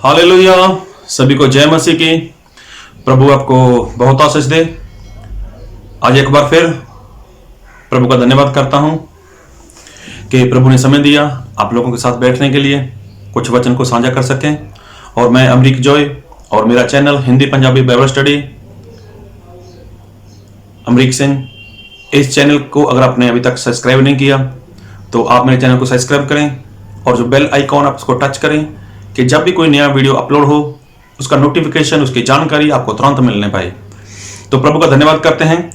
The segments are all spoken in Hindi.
हालेलुया। सभी को जय मसीह की। प्रभु आपको बहुत आशीष दे। आज एक बार फिर प्रभु का धन्यवाद करता हूं कि प्रभु ने समय दिया आप लोगों के साथ बैठने के लिए, कुछ वचन को साझा कर सकें। और मैं अमरीक जॉय और मेरा channel Hindi Punjabi Bible study Amrik Singh, इस चैनल को अगर आपने अभी तक सब्सक्राइब नहीं किया तो आप मेरे चैनल को सब्सक्राइब करें और जो बेल आइकॉन आप उसको टच करें कि जब भी कोई नया वीडियो अपलोड हो उसका नोटिफिकेशन, उसकी जानकारी आपको तुरंत मिलने पाए। तो प्रभु का धन्यवाद करते हैं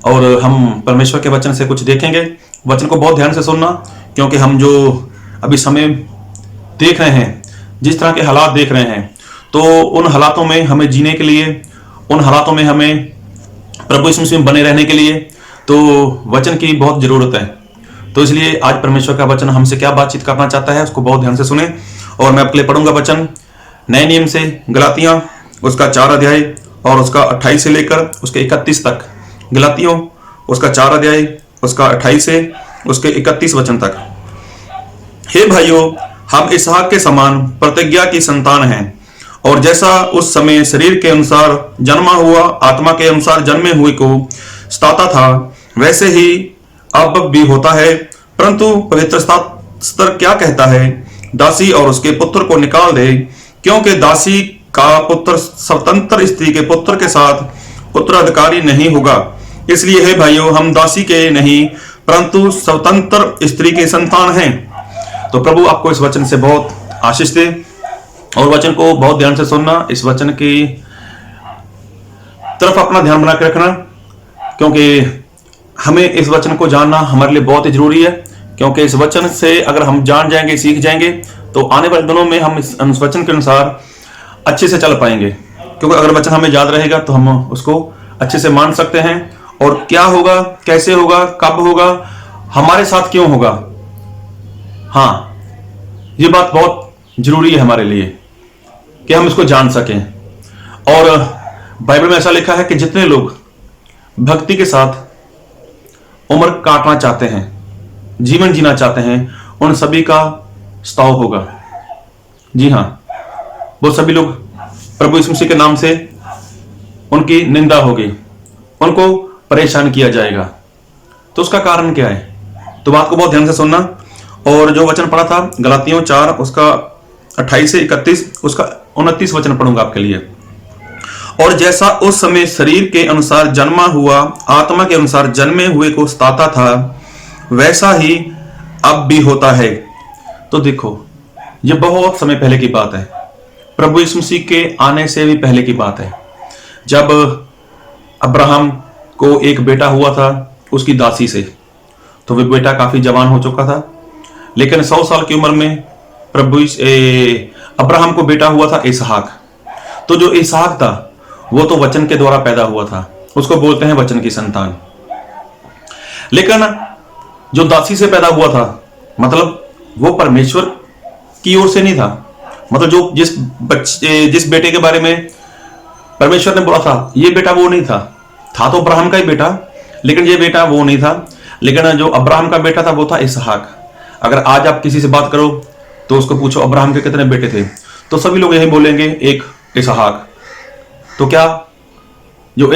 और हम परमेश्वर के वचन से कुछ देखेंगे। वचन को बहुत ध्यान से सुनना, क्योंकि हम जो अभी समय देख रहे हैं, जिस तरह के हालात देख रहे हैं, तो उन हालातों में हमें जीने के लिए, उन हालातों में हमें प्रभु यीशु मसीह में बने रहने के लिए तो वचन की बहुत जरूरत है। तो इसलिए आज परमेश्वर का वचन हमसे क्या बातचीत करना चाहता है उसको बहुत ध्यान से सुने। और मैं आपके लिए पढ़ूंगा वचन नए नियम से गलातियां उसका 4 अध्याय और उसका 28 से लेकर उसके 31 तक। गलातियों उसका 4 अध्याय उसका 28 से उसके 31 वचन तक। हे भाइयों, हम इसहाक के समान प्रतिज्ञा की संतान हैं, और जैसा उस समय शरीर के अनुसार जन्मा हुआ आत्मा के अनुसार जन्मे हुए को सताता था, वैसे ही अब भी होता है। परंतु पवित्र शास्त्र क्या कहता है? दासी और उसके पुत्र को निकाल दे, क्योंकि दासी का पुत्र स्वतंत्र स्त्री के पुत्र के साथ उत्तराधिकारी नहीं होगा। इसलिए हे भाइयों, हम दासी के नहीं परंतु स्वतंत्र स्त्री के संतान हैं। तो प्रभु आपको इस वचन से बहुत आशीष दे और वचन को बहुत ध्यान से सुनना। इस वचन की तरफ अपना ध्यान बना के रखना, क्योंकि हमें इस वचन को जानना हमारे लिए बहुत ही जरूरी है। क्योंकि इस वचन से अगर हम जान जाएंगे, सीख जाएंगे, तो आने वाले दिनों में हम इस वचन के अनुसार अच्छे से चल पाएंगे। क्योंकि अगर वचन हमें याद रहेगा तो हम उसको अच्छे से मान सकते हैं। और क्या होगा, कैसे होगा, कब होगा, हमारे साथ क्यों होगा, हाँ, ये बात बहुत जरूरी है हमारे लिए कि हम इसको जान सकें। और बाइबल में ऐसा लिखा है कि जितने लोग भक्ति के साथ उम्र काटना चाहते हैं, जीवन जीना चाहते हैं, उन सभी का स्तव होगा। जी हाँ, वो सभी लोग प्रभु यीशु मसीह के नाम से उनकी निंदा होगी, उनको परेशान किया जाएगा। तो उसका कारण क्या है? तो बात को बहुत ध्यान से सुनना। और जो वचन पढ़ा था गलातियों 4 उसका 28 से 31, उसका 29 वचन पढ़ूंगा आपके लिए। और जैसा उस समय शरीर के अनुसार जन्मा हुआ आत्मा के अनुसार जन्मे हुए को सताता था, वैसा ही अब भी होता है। तो देखो, ये बहुत समय पहले की बात है, प्रभु यीशु मसीह के आने से भी पहले की बात है। जब अब्राहम को एक बेटा हुआ था उसकी दासी से, तो वह बेटा काफी जवान हो चुका था, लेकिन 100 साल की उम्र में अब्राहम को बेटा हुआ था इसहाक। तो जो इसहाक था वो तो वचन के द्वारा पैदा हुआ था, उसको बोलते हैं वचन की संतान। लेकिन जो दासी से पैदा हुआ था, मतलब वो परमेश्वर की ओर से नहीं था। मतलब जो जिस बेटे के बारे में परमेश्वर ने बोला था, ये बेटा वो नहीं था तो अब्राहम का ही बेटा, लेकिन ये बेटा वो नहीं था। लेकिन जो अब्राहम का बेटा था वो था इसहाक। अगर आज आप किसी से बात करो तो उसको पूछो अब्राहम के कितने बेटे थे, तो सभी लोग यही बोलेंगे, एक इसहाक। तो क्या जो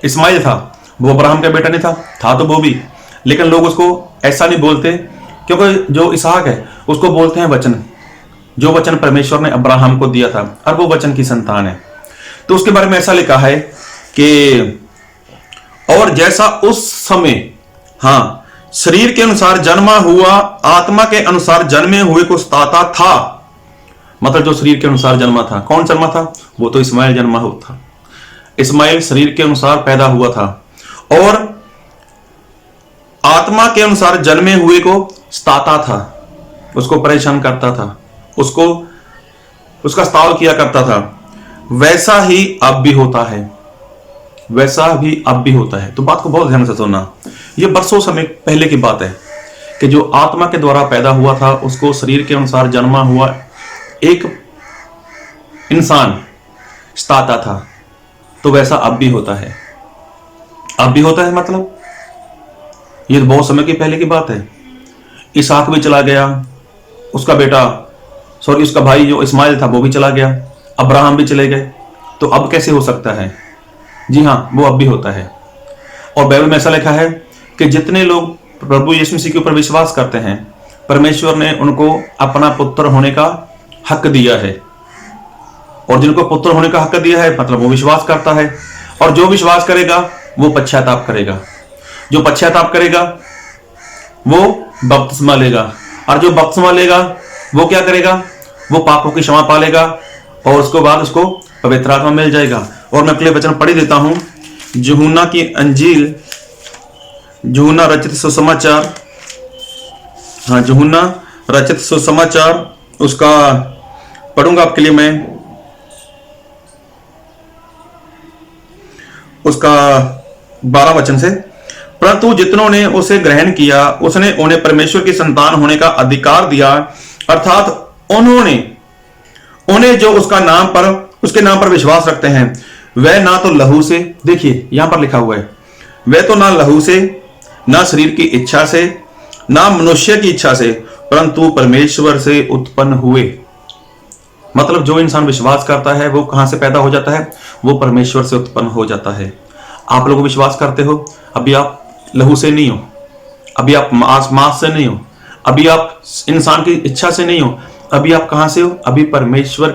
इस्माइल था वो अब्राहम का बेटा नहीं था तो वो भी, लेकिन लोग उसको ऐसा नहीं बोलते, क्योंकि जो इसहाक है उसको बोलते हैं वचन, जो वचन परमेश्वर ने अब्राहम को दिया था, और वो वचन की संतान है। तो उसके बारे में ऐसा लिखा है कि और जैसा उस समय, हाँ, शरीर के अनुसार जन्मा हुआ आत्मा के अनुसार जन्मे हुए को सताता था। मतलब जो शरीर के अनुसार जन्मा था, कौन जन्मा था? वो तो इस्माइल जन्मा हुआ था। इस्माइल शरीर के अनुसार पैदा हुआ था, और आत्मा के अनुसार जन्मे हुए को सताता था, उसको परेशान करता था, उसको उसका सताव किया करता था। वैसा ही अब भी होता है, वैसा भी अब भी होता है। तो बात को बहुत ध्यान से सुनना। ये बरसों समय पहले की बात है कि जो आत्मा के द्वारा पैदा हुआ था उसको शरीर के अनुसार जन्मा हुआ एक इंसान सताता था, तो वैसा अब भी होता है। अब भी होता है मतलब ये तो बहुत समय की पहले की बात है। इसहाक भी चला गया, उसका बेटा सॉरी उसका भाई जो इस्माइल था वो भी चला गया, अब्राहम भी चले गए, तो अब कैसे हो सकता है? जी हाँ, वो अब भी होता है। और बाइबल में ऐसा लिखा है कि जितने लोग प्रभु यीशु मसीह के ऊपर विश्वास करते हैं, परमेश्वर ने उनको अपना पुत्र होने का हक दिया है। और जिनको पुत्र होने का हक दिया है मतलब वो विश्वास करता है, और जो विश्वास करेगा वो पश्चाताप करेगा। जो पश्चाताप करेगा वो बपतिस्मा लेगा, और जो बपतिस्मा लेगा वो क्या करेगा? वो पापों की क्षमा पालेगा, और उसके बाद उसको पवित्र आत्मा मिल जाएगा। और मैं अगले वचन पढ़ी देता हूं, यूहन्ना की अंजील, यूहन्ना रचित सुसमाचार, हाँ यूहन्ना रचित सुसमाचार, उसका पढ़ूंगा आपके लिए मैं, उसका 12 वचन से। परंतु जितनों ने उसे ग्रहण किया उसने उन्हें परमेश्वर की संतान होने का अधिकार दिया, अर्थात उन्हें जो उसके नाम पर विश्वास रखते हैं, वह ना तो लहू से, देखिए यहां पर लिखा हुआ है, वह तो ना लहू से, ना शरीर की इच्छा से, ना मनुष्य की इच्छा से, परंतु परमेश्वर से उत्पन्न हुए। मतलब जो इंसान विश्वास करता है वो कहां से पैदा हो जाता है? वो परमेश्वर से उत्पन्न हो जाता है। आप लोग विश्वास करते हो, अभी आप लहू से नहीं हो, अभी आप मांस से नहीं हो, अभी आप इंसान की इच्छा से नहीं हो, अभी आप कहां से हो? अभी परमेश्वर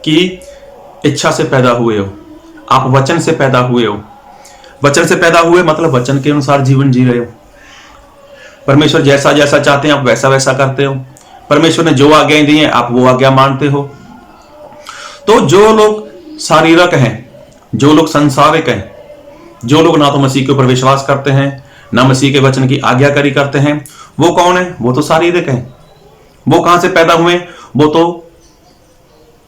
की इच्छा से पैदा हुए हो। आप वचन से पैदा हुए हो। वचन से पैदा हुए मतलब वचन के अनुसार जीवन जी रहे हो। परमेश्वर जैसा जैसा चाहते हैं आप वैसा वैसा करते हो। परमेश्वर ने जो आज्ञाएं दी हैं आप वो आज्ञा मानते हो। तो जो लोग शारीरिक हैं, जो लोग संसारिक हैं, जो लोग ना तो मसीह के ऊपर विश्वास करते हैं ना मसीह के वचन की आज्ञाकारी करते हैं, वो कौन है? वो तो शारीरिक हैं। वो कहां से पैदा हुए? वो तो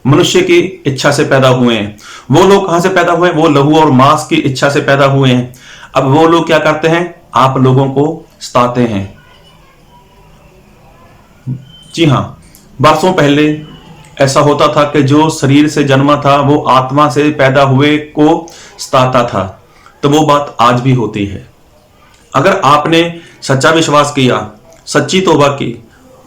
मनुष्य की इच्छा से पैदा हुए हैं। वो लोग कहां से पैदा हुए? वो लहू और मांस की इच्छा से पैदा हुए हैं। अब वो लोग क्या करते हैं? आप लोगों को सताते हैं। जी हां, वर्षों पहले ऐसा होता था कि जो शरीर से जन्मा था वो आत्मा से पैदा हुए को सताता था। तो वो बात आज भी होती है। अगर आपने सच्चा विश्वास किया, सच्ची तौबा की,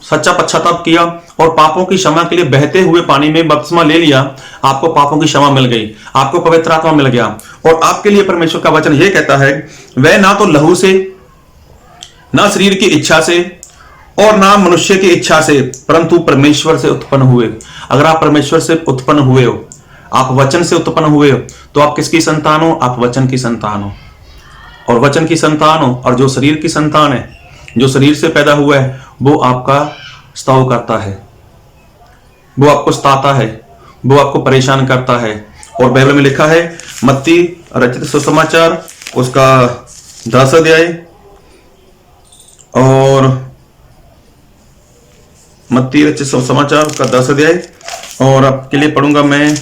सच्चा पश्चाताप किया और पापों की क्षमा के लिए बहते हुए पानी में बपतिस्मा ले लिया, आपको पापों की क्षमा मिल गई, आपको पवित्र आत्मा मिल गया। और आपके लिए परमेश्वर का वचन यह कहता है, वह ना तो लहू से, ना शरीर की इच्छा से और ना मनुष्य की इच्छा से, परंतु परमेश्वर से उत्पन्न हुए। अगर आप परमेश्वर से उत्पन्न हुए हो, आप वचन से उत्पन्न हुए हो, तो आप किसकी संतान हो? आप वचन की संतान हो। और वचन की संतान हो, और जो शरीर की संतान है, जो शरीर से पैदा हुआ है, वो आपका स्ताव करता है, वो आपको सताता है, वो आपको परेशान करता है। और बाइबल में लिखा है, मत्ती रचित सुसमाचार उसका 10 अध्याय, और मत्ती रचित सुसमाचार उसका 10 अध्याय, और आपके लिए पढ़ूंगा मैं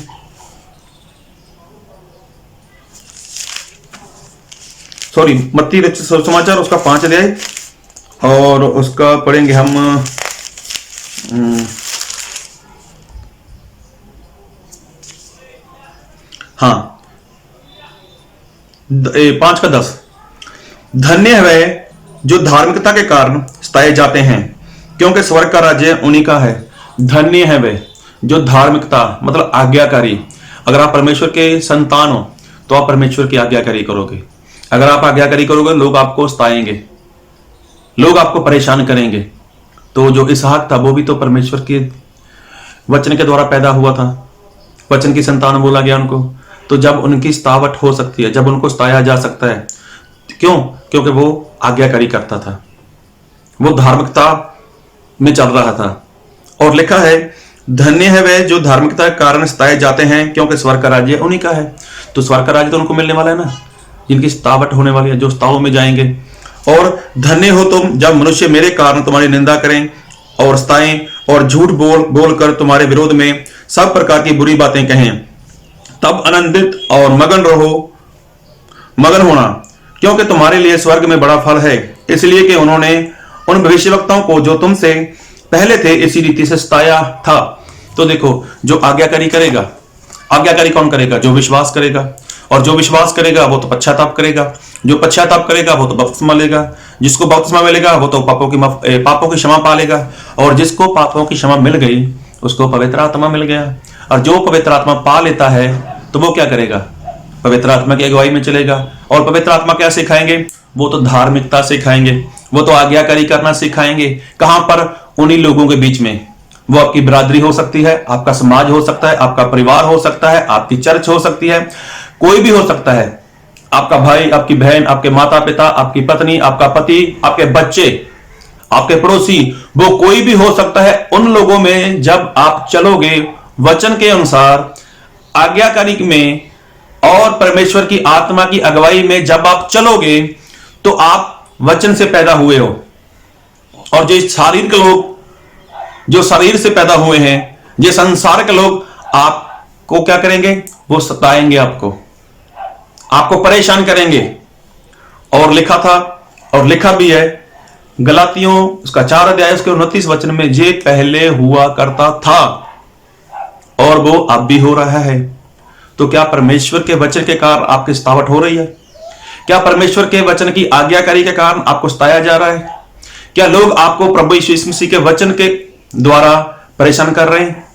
मत्ती रचित सुसमाचार उसका 5 अध्याय, और उसका पढ़ेंगे हम हाँ 5 का 10। धन्य है वह जो धार्मिकता के कारण सताए जाते हैं, क्योंकि स्वर्ग का राज्य उन्हीं का है। धन्य है वह जो धार्मिकता मतलब आज्ञाकारी। अगर आप परमेश्वर के संतान हो तो आप परमेश्वर की आज्ञाकारी करोगे। अगर आप आज्ञाकारी करोगे, लोग आपको सताएंगे, लोग आपको परेशान करेंगे। तो जो इसहाक था वो भी तो परमेश्वर के वचन के द्वारा पैदा हुआ था, वचन की संतान बोला गया उनको। तो जब उनकी सतावट हो सकती है, जब उनको सताया जा सकता है, क्यों? क्योंकि वो आज्ञाकारी करता था, वो धार्मिकता में चल रहा था। और लिखा है, धन्य है वह जो धार्मिकता के कारण सताए जाते हैं, क्योंकि स्वर्ग का राज्य उन्हीं का है। तो स्वर्ग का राज्य तो उनको मिलने वाला है ना, जिनकी सतावट होने वाली है, जो सताव में जाएंगे। और धन्य हो तुम जब मनुष्य मेरे कारण तुम्हारी निंदा करें और सताएं और झूठ बोल कर तुम्हारे विरोध में सब प्रकार की बुरी बातें कहें, तब आनंदित और मगन होना, क्योंकि तुम्हारे लिए स्वर्ग में बड़ा फल है। इसलिए कि उन्होंने उन भविष्यवक्ताओं को जो तुमसे पहले थे इसी रीति से सताया था। तो देखो, जो आज्ञाकारी करेगा, आज्ञाकारी कौन करेगा? जो विश्वास करेगा, और जो विश्वास करेगा वो तो पश्चाताप करेगा, जो पश्चाताप करेगा वो तो बपतिस्मा लेगा, जिसको बपतिस्मा मिलेगा वो तो पापों की क्षमा पालेगा, और जिसको पापों की क्षमा मिल गई उसको पवित्र आत्मा मिल गया। और जो पवित्र आत्मा पा लेता है तो वो क्या करेगा? पवित्र आत्मा की अगुवाई में चलेगा। और पवित्र आत्मा क्या सिखाएंगे? वो तो धार्मिकता सिखाएंगे, वो तो आज्ञाकारी करना सिखाएंगे। कहां पर? उन्हीं लोगों के बीच में। वो आपकी बिरादरी हो सकती है, आपका समाज हो सकता है, आपका परिवार हो सकता है, आपकी चर्च हो सकती है, कोई भी हो सकता है। आपका भाई, आपकी बहन, आपके माता पिता, आपकी पत्नी, आपका पति, आपके बच्चे, आपके पड़ोसी, वो कोई भी हो सकता है। उन लोगों में जब आप चलोगे वचन के अनुसार, आज्ञाकारी में और परमेश्वर की आत्मा की अगुवाई में जब आप चलोगे तो आप वचन से पैदा हुए हो। और जो शारीर के लोग, जो शरीर से पैदा हुए हैं, जो संसार के लोग, आपको क्या करेंगे? वो सताएंगे, आपको परेशान करेंगे। और लिखा था, और लिखा भी है गलातियों उसका 4 अध्याय उसके 29 वचन में, ये पहले हुआ करता था और वो अब भी हो रहा है। तो क्या परमेश्वर के वचन के कारण आपकी सतावट हो रही है? क्या परमेश्वर के वचन की आज्ञाकारी के कारण आपको सताया जा रहा है? क्या लोग आपको प्रभु यीशु मसीह के वचन के द्वारा परेशान कर रहे हैं?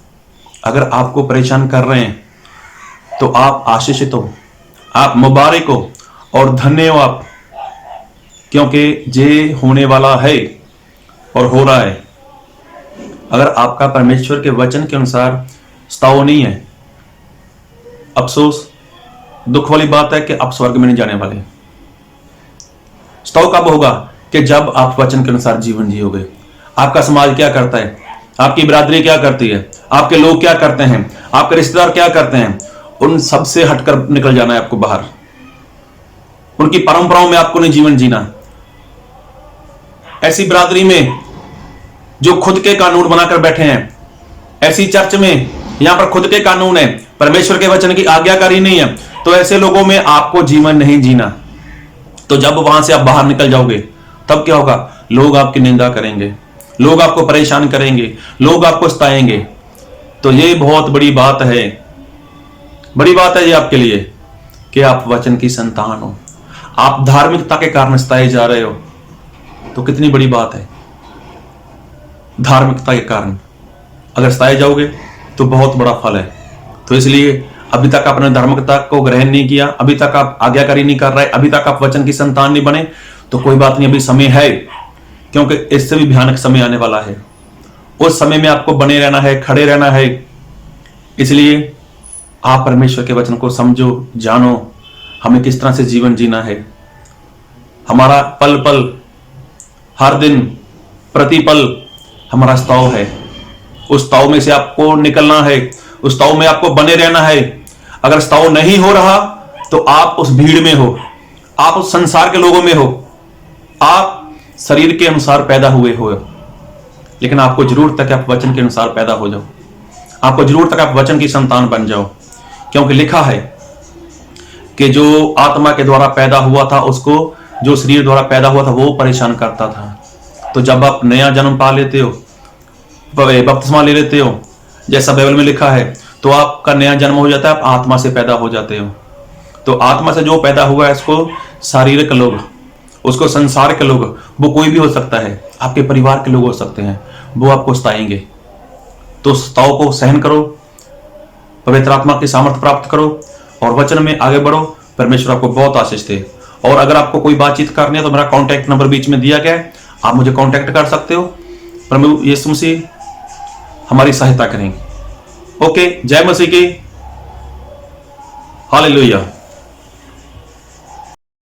अगर आपको परेशान कर रहे हैं तो आप आशीषित हो, आप मुबारक हो और धन्य हो आप, क्योंकि ये होने वाला है और हो रहा है। अगर आपका परमेश्वर के वचन के अनुसार सताव नहीं है, अफसोस, दुख वाली बात है कि आप स्वर्ग में नहीं जाने वाले। सताव कब होगा? कि जब आप वचन के अनुसार जीवन जियोगे। आपका समाज क्या करता है, आपकी बिरादरी क्या करती है, आपके लोग क्या करते हैं, आपके रिश्तेदार क्या करते हैं, उन सब से हटकर निकल जाना है आपको बाहर। उनकी परंपराओं में आपको नहीं जीवन जीना। ऐसी बिरादरी में जो खुद के कानून बनाकर बैठे हैं, ऐसी चर्च में यहां पर खुद के कानून है, परमेश्वर के वचन की आज्ञाकारी नहीं है, तो ऐसे लोगों में आपको जीवन नहीं जीना। तो जब वहां से आप बाहर निकल जाओगे तब क्या होगा? लोग आपकी निंदा करेंगे, लोग आपको परेशान करेंगे, लोग आपको सताएंगे। तो ये बहुत बड़ी बात है, बड़ी बात है ये आपके लिए कि आप वचन की संतान हो। आप धार्मिकता के कारण सताए जा रहे हो, तो कितनी बड़ी बात है। धार्मिकता के कारण अगर सताए जाओगे तो बहुत बड़ा फल है। तो इसलिए अभी तक आपने धार्मिकता को ग्रहण नहीं किया, अभी तक आप आज्ञाकारी नहीं कर रहे, अभी तक आप वचन की संतान नहीं बने, तो कोई बात नहीं, अभी समय है, क्योंकि इससे भी भयानक समय आने वाला है। उस समय में आपको बने रहना है, खड़े रहना है। इसलिए आप परमेश्वर के वचन को समझो, जानो, हमें किस तरह से जीवन जीना है। हमारा पल पल, हर दिन, प्रतिपल हमारा स्ताव है। उस स्ताव में से आपको निकलना है, उस स्ताव में आपको बने रहना है। अगर स्ताव नहीं हो रहा तो आप उस भीड़ में हो, आप उस संसार के लोगों में हो, आप शरीर के अनुसार पैदा हुए हो, लेकिन आपको जरूरत है कि आप वचन के अनुसार पैदा हो जाओ। आपको जरूरत है कि आप वचन की संतान बन जाओ, क्योंकि लिखा है कि जो आत्मा के द्वारा पैदा हुआ था उसको जो शरीर द्वारा पैदा हुआ था वो परेशान करता था। तो जब आप नया जन्म पा लेते हो, बपतिस्मा ले लेते हो, जैसा बाइबल में लिखा है, तो आपका नया जन्म हो जाता है, आप आत्मा से पैदा हो जाते हो। तो आत्मा से जो पैदा हुआ है उसको शारीरिक लोग, उसको संसार के लोग, वो कोई भी हो सकता है, आपके परिवार के लोग हो सकते हैं, वो आपको सताएंगे। तो सताव को सहन करो, पवित्र आत्मा की सामर्थ्य प्राप्त करो और वचन में आगे बढ़ो। परमेश्वर आपको बहुत आशीष दे। और अगर आपको कोई बातचीत करनी है तो मेरा कॉन्टैक्ट नंबर बीच में दिया गया है, आप मुझे कॉन्टैक्ट कर सकते हो। प्रभु यीशु मसीह हमारी सहायता करेंगे। ओके, जय मसीह की, हालेलुया।